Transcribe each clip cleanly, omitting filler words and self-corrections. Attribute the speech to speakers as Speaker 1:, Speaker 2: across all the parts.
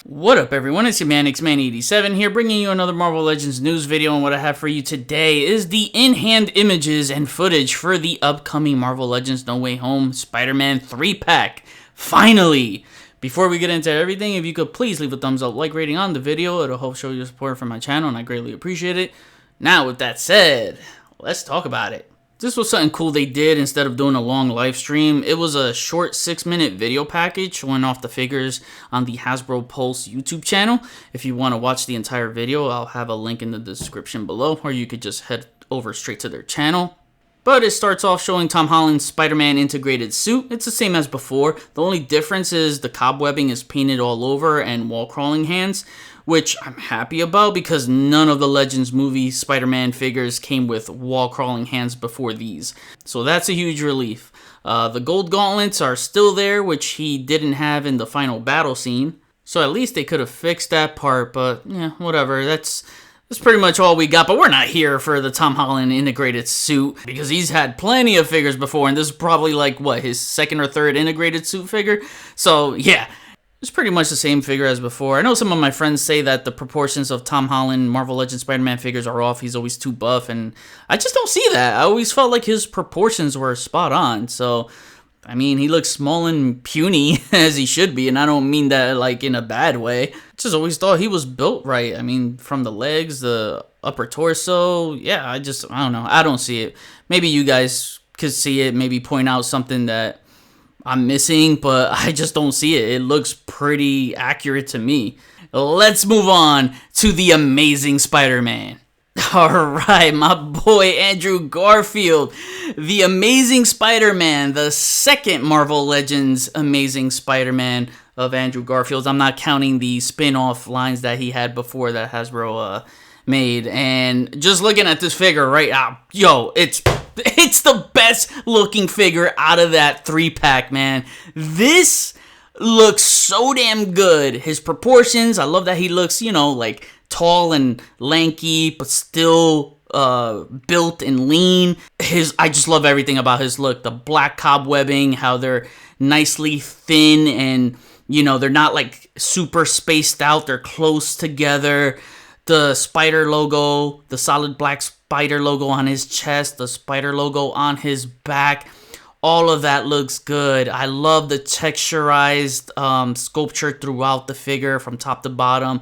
Speaker 1: What up, everyone? It's your man, Xman87 here, bringing you another Marvel Legends news video, and what I have for you today is the in-hand images and footage for the upcoming Marvel Legends No Way Home Spider-Man 3-pack. Finally! Before we get into everything, if you could please leave a thumbs up, like rating on the video, it'll help show your support for my channel, and I greatly appreciate it. Now, with that said, let's talk about it. This was something cool they did instead of doing a long live stream. It was a short 6-minute video package showing off the figures on the Hasbro Pulse YouTube channel. If you want to watch the entire video, I'll have a link in the description below, or you could just head over straight to their channel. But it starts off showing Tom Holland's Spider-Man integrated suit. It's the same as before. The only difference is the cobwebbing is painted all over and wall crawling hands, which I'm happy about because none of the Legends movie Spider-Man figures came with wall crawling hands before these. So that's a huge relief. The gold gauntlets are still there, which he didn't have in the final battle scene. So at least they could have fixed that part, but yeah, whatever. That's pretty much all we got, but we're not here for the Tom Holland integrated suit because he's had plenty of figures before, and this is probably like, what, his second or third integrated suit figure? So yeah, it's pretty much the same figure as before. I know some of my friends say that the proportions of Tom Holland Marvel Legends Spider-Man figures are off. He's always too buff, and I just don't see that. I always felt like his proportions were spot on, so I mean, he looks small and puny as he should be, and I don't mean that like in a bad way. Just always thought he was built right. I mean, from the legs, the upper torso, yeah, I don't know. I don't see it. Maybe you guys could see it, maybe point out something that I'm missing, but I just don't see it. It looks pretty accurate to me. Let's move on to the Amazing Spider-Man. Alright, my boy Andrew Garfield, the Amazing Spider-Man, the second Marvel Legends Amazing Spider-Man of Andrew Garfield. I'm not counting the spin-off lines that he had before that Hasbro made. And just looking at this figure right now, yo, it's the best looking figure out of that 3-pack, man. This looks so damn good. His proportions, I love that he looks, you know, like tall and lanky, but still built and lean. I just love everything about his look. The black cobwebbing, how they're nicely thin and, you know, they're not like super spaced out. They're close together. The spider logo, the solid black spider logo on his chest, the spider logo on his back. All of that looks good. I love the texturized sculpture throughout the figure from top to bottom.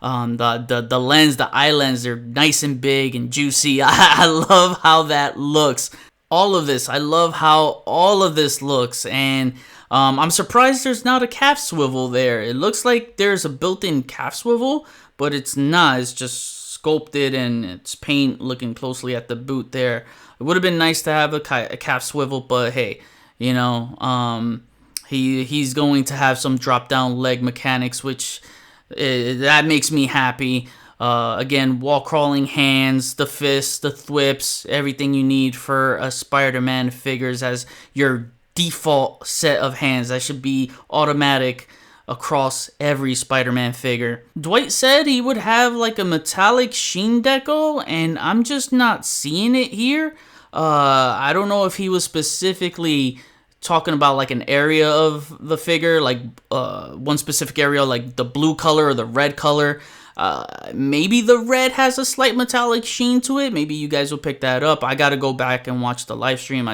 Speaker 1: The lens, the eye lens, they're nice and big and juicy. I love how that looks. All of this, I love how all of this looks, and I'm surprised there's not a calf swivel there. It looks like there's a built-in calf swivel, but it's not. It's just sculpted and it's paint. Looking closely at the boot there, it would have been nice to have a calf swivel, but hey, you know, he's going to have some drop-down leg mechanics, which that makes me happy. Again, wall crawling hands, the fists, the thwips, everything you need for a Spider-Man figures as your default set of hands. That should be automatic across every Spider-Man figure. Dwight said he would have like a metallic sheen deco, and I'm just not seeing it here. I don't know if he was specifically talking about like an area of the figure, like one specific area, like the blue color or the red color. Maybe the red has a slight metallic sheen to it. Maybe you guys will pick that up. I gotta go back and watch the live stream.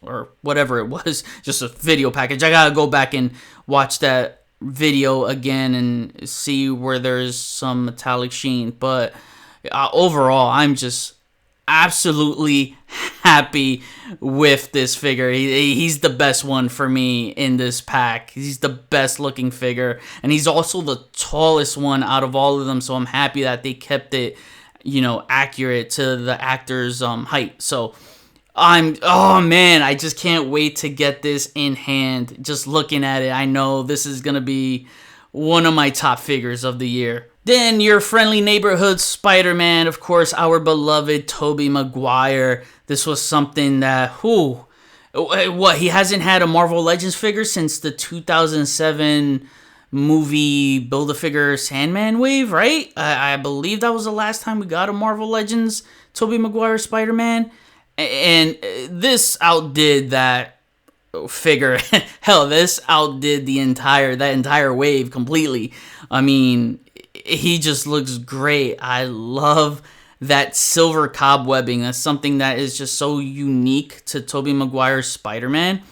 Speaker 1: Or whatever it was, just a video package. I gotta go back and watch that video again and see where there's some metallic sheen. But overall, I'm just absolutely happy with this figure. He's the best one for me in this pack. He's the best looking figure, and he's also the tallest one out of all of them, so I'm happy that they kept it, you know, accurate to the actor's height. So oh man, I just can't wait to get this in hand. Just looking at it, I know this is gonna be one of my top figures of the year. Then your friendly neighborhood Spider-Man, of course, our beloved Tobey Maguire. This was something that, he hasn't had a Marvel Legends figure since the 2007 movie Build-A-Figure Sandman wave, right? I believe that was the last time we got a Marvel Legends Tobey Maguire Spider-Man. And this outdid that figure, hell, this outdid that entire wave completely. I mean, he just looks great. I love that silver cobwebbing. That's something that is just so unique to Tobey Maguire's Spider-Man.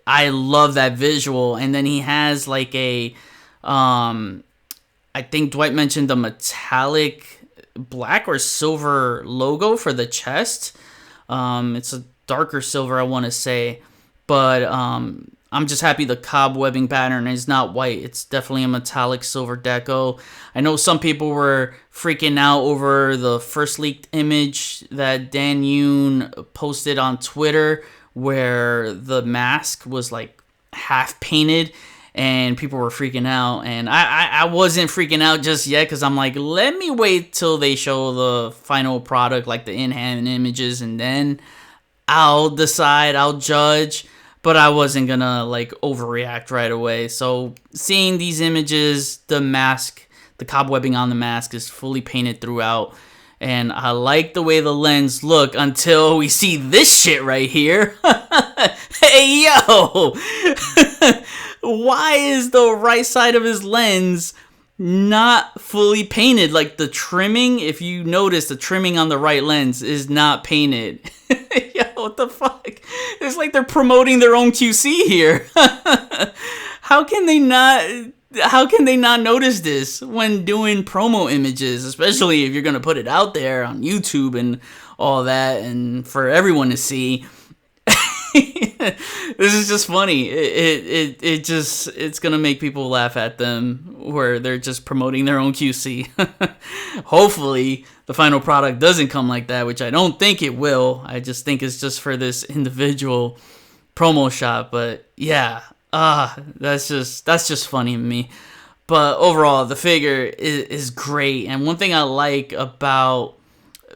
Speaker 1: I love that visual. And then he has like a, I think Dwight mentioned the metallic black or silver logo for the chest. It's a darker silver, I want to say. But I'm just happy the cobwebbing pattern is not white. It's definitely a metallic silver deco. I know some people were freaking out over the first leaked image that Dan Yoon posted on Twitter where the mask was like half painted and people were freaking out. And I wasn't freaking out just yet because I'm like, let me wait till they show the final product, like the in-hand images, and then I'll decide, I'll judge. But I wasn't gonna like overreact right away. So seeing these images, the mask, the cobwebbing on the mask is fully painted throughout. And I like the way the lens look until we see this shit right here. Hey, yo! Why is the right side of his lens not fully painted? Like the trimming, if you notice, the trimming on the right lens is not painted. Yo, what the fuck? It's like they're promoting their own QC here. How can they not notice this when doing promo images, especially if you're going to put it out there on YouTube and all that and for everyone to see? This is just funny. It's gonna make people laugh at them where they're just promoting their own QC. Hopefully the final product doesn't come like that, which I don't think it will. I just think it's just for this individual promo shot. But yeah, that's just funny to me. But overall, the figure is great. And one thing I like about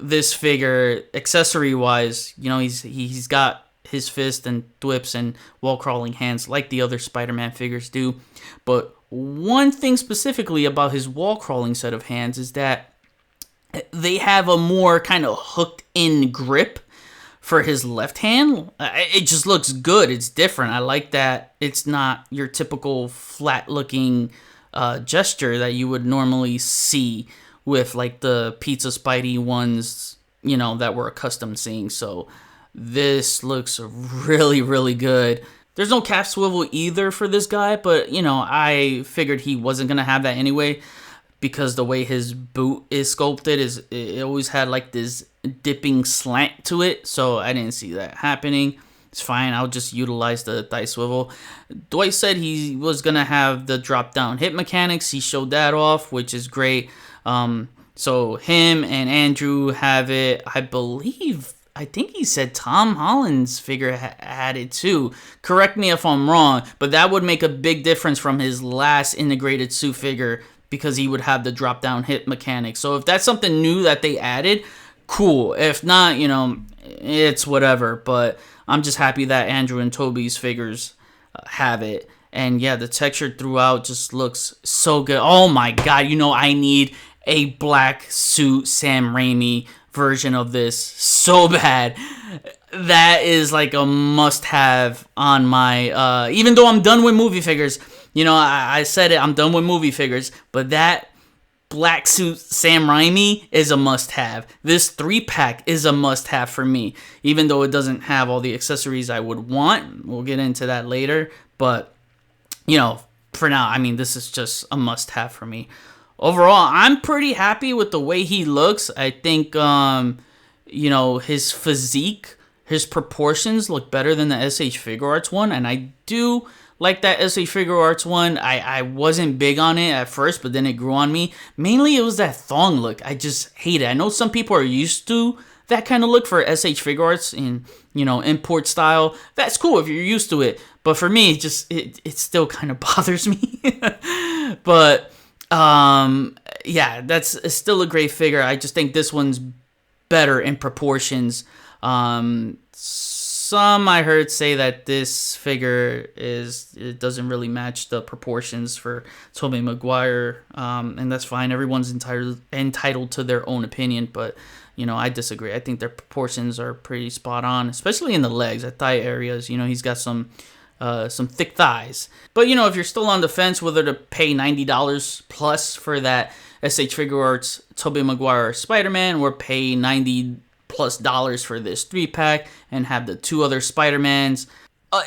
Speaker 1: this figure, accessory wise, you know, he's got his fist and thwips and wall crawling hands like the other Spider-Man figures do. But one thing specifically about his wall crawling set of hands is that they have a more kind of hooked in grip for his left hand. It just looks good. It's different. I like that it's not your typical flat looking gesture that you would normally see with like the Pizza Spidey ones, you know, that we're accustomed seeing. So this looks really, really good. There's no calf swivel either for this guy, but, you know, I figured he wasn't going to have that anyway because the way his boot is sculpted, it always had like this dipping slant to it, so I didn't see that happening. It's fine, I'll just utilize the thigh swivel. Dwight said he was going to have the drop-down hip mechanics. He showed that off, which is great. So him and Andrew have it, I think he said Tom Holland's figure had it too. Correct me if I'm wrong, but that would make a big difference from his last integrated suit figure because he would have the drop-down hip mechanic. So if that's something new that they added, cool. If not, you know, it's whatever. But I'm just happy that Andrew and Tobey's figures have it. And yeah, the texture throughout just looks so good. Oh my god, you know, I need a black suit Sam Raimi version of this so bad. That is like a must-have on my even though I'm done with movie figures, you know, I said it, I'm done with movie figures, but that black suit Sam Raimi is a must-have. This 3-pack is a must-have for me, even though it doesn't have all the accessories I would want. We'll get into that later, but you know, for now, I mean, this is just a must-have for me. Overall, I'm pretty happy with the way he looks. I think, you know, his physique, his proportions look better than the SH Figure Arts one. And I do like that SH Figure Arts one. I wasn't big on it at first, but then it grew on me. Mainly, it was that thong look. I just hate it. I know some people are used to that kind of look for SH Figure Arts in, you know, import style. That's cool if you're used to it. But for me, it still kind of bothers me. But yeah, it's still a great figure. I just think this one's better in proportions. Some I heard say that this figure it doesn't really match the proportions for Tobey Maguire, and that's fine. Everyone's entitled to their own opinion, but you know, I disagree. I think their proportions are pretty spot on, especially in the legs, at thigh areas. You know, he's got some some thick thighs. But you know, if you're still on the fence whether to pay $90 plus for that SH Figuarts Tobey Maguire Spider-Man or pay $90 plus for this 3-pack and have the 2 other Spider-Mans,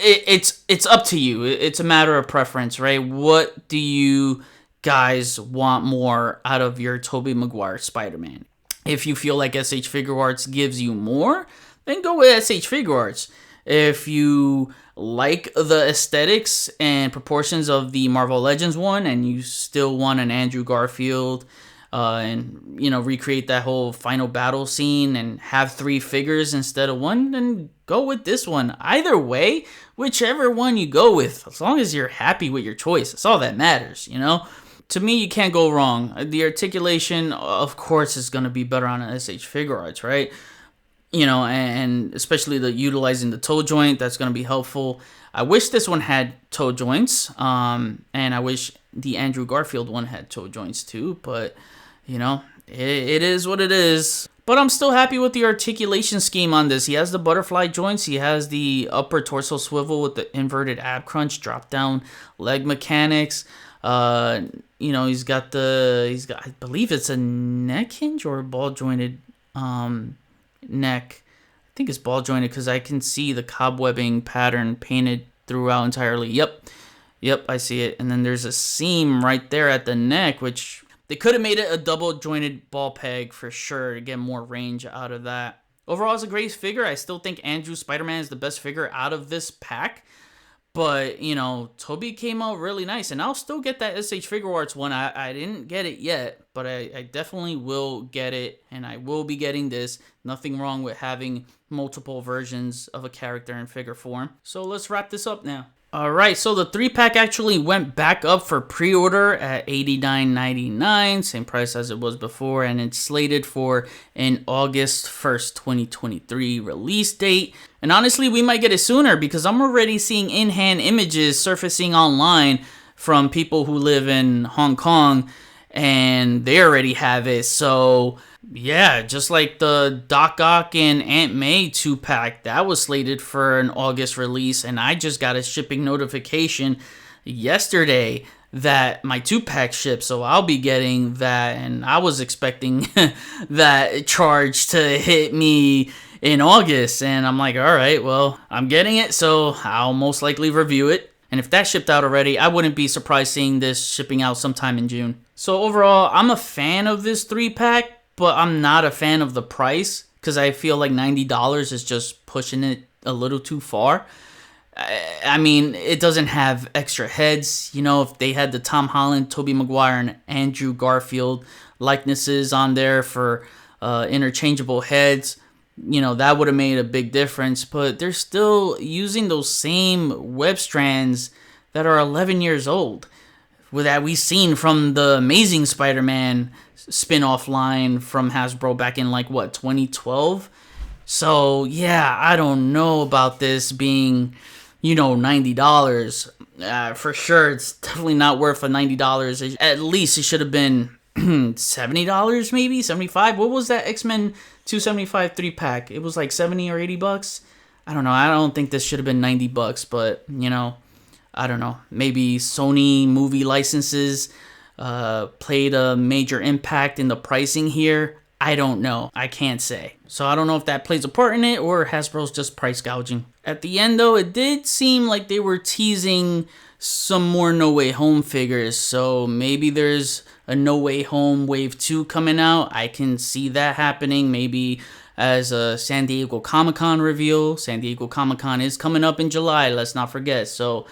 Speaker 1: it's up to you. It's a matter of preference, right? What do you guys want more out of your Tobey Maguire Spider-Man? If you feel like SH Figuarts gives you more, then go with SH Figuarts. If you like the aesthetics and proportions of the Marvel Legends one and you still want an Andrew Garfield and, you know, recreate that whole final battle scene and have 3 figures instead of 1, then go with this one. Either way, whichever one you go with, as long as you're happy with your choice, that's all that matters, you know? To me, you can't go wrong. The articulation, of course, is going to be better on an SH Figuarts, right? You know, and especially the utilizing the toe joint, that's going to be helpful. I wish this one had toe joints, and I wish the Andrew Garfield one had toe joints too, but, you know, it is what it is. But I'm still happy with the articulation scheme on this. He has the butterfly joints. He has the upper torso swivel with the inverted ab crunch, drop down leg mechanics. You know, he's got, I believe it's a neck hinge or a ball jointed neck. I think it's ball jointed because I can see the cobwebbing pattern painted throughout entirely. Yep, I see it. And then there's a seam right there at the neck, which they could have made it a double jointed ball peg for sure to get more range out of that. Overall, it's a great figure. I still think Andrew Spider-Man is the best figure out of this pack. But, you know, Tobey came out really nice. And I'll still get that SH Figuarts one. I didn't get it yet, but I definitely will get it. And I will be getting this. Nothing wrong with having multiple versions of a character in figure form. So let's wrap this up now. Alright, so the 3-pack actually went back up for pre-order at $89.99, same price as it was before, and it's slated for an August 1st, 2023 release date. And honestly, we might get it sooner because I'm already seeing in-hand images surfacing online from people who live in Hong Kong, and they already have it. So yeah, just like the Doc Ock and Aunt May 2-pack, that was slated for an August release, and I just got a shipping notification yesterday that my 2-pack shipped, so I'll be getting that, and I was expecting that charge to hit me in August, and I'm like, alright, well, I'm getting it, so I'll most likely review it. And if that shipped out already, I wouldn't be surprised seeing this shipping out sometime in June. So overall, I'm a fan of this 3-pack, but I'm not a fan of the price because I feel like $90 is just pushing it a little too far. I mean, it doesn't have extra heads. You know, if they had the Tom Holland, Tobey Maguire, and Andrew Garfield likenesses on there for interchangeable heads, you know, that would have made a big difference. But they're still using those same web strands that are 11 years old that we've seen from the Amazing Spider-Man spin-off line from Hasbro back in like what, 2012. So yeah, I don't know about this being, you know, $90 for sure. It's definitely not worth a $90. At least it should have been $70, maybe $75. What was that X-Men 275 3-pack? It was like 70 or 80 bucks. I don't know. I don't think this should have been 90 bucks, but you know, I don't know. Maybe Sony movie licenses played a major impact in the pricing here. I don't know. I can't say. So I don't know if that plays a part in it or Hasbro's just price gouging. At the end though, it did seem like they were teasing some more No Way Home figures. So maybe there's a No Way Home Wave 2 coming out. I can see that happening. Maybe as a San Diego Comic-Con reveal. San Diego Comic-Con is coming up in July. Let's not forget. So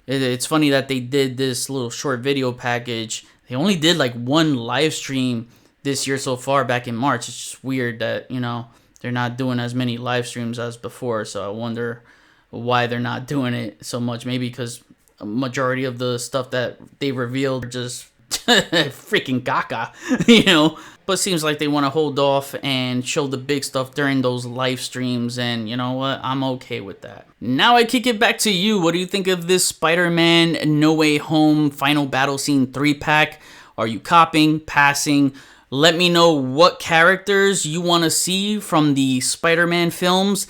Speaker 1: it's funny that they did this little short video package. They only did like one live stream this year so far back in March. It's just weird that, you know, they're not doing as many live streams as before. So I wonder why they're not doing it so much. Maybe because a majority of the stuff that they revealed are just freaking caca, you know. But seems like they want to hold off and show the big stuff during those live streams, and you know what? I'm okay with that. Now I kick it back to you. What do you think of this Spider-Man No Way Home Final Battle Scene 3-pack? Are you copying, passing? Let me know what characters you want to see from the Spider-Man films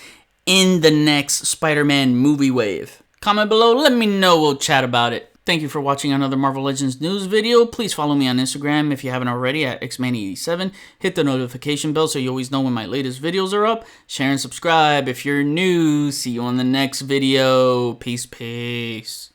Speaker 1: in the next Spider-Man movie wave. Comment below, let me know, we'll chat about it. Thank you for watching another Marvel Legends news video. Please follow me on Instagram if you haven't already at xman87. Hit the notification bell so you always know when my latest videos are up. Share and subscribe if you're new. See you on the next video. Peace, peace.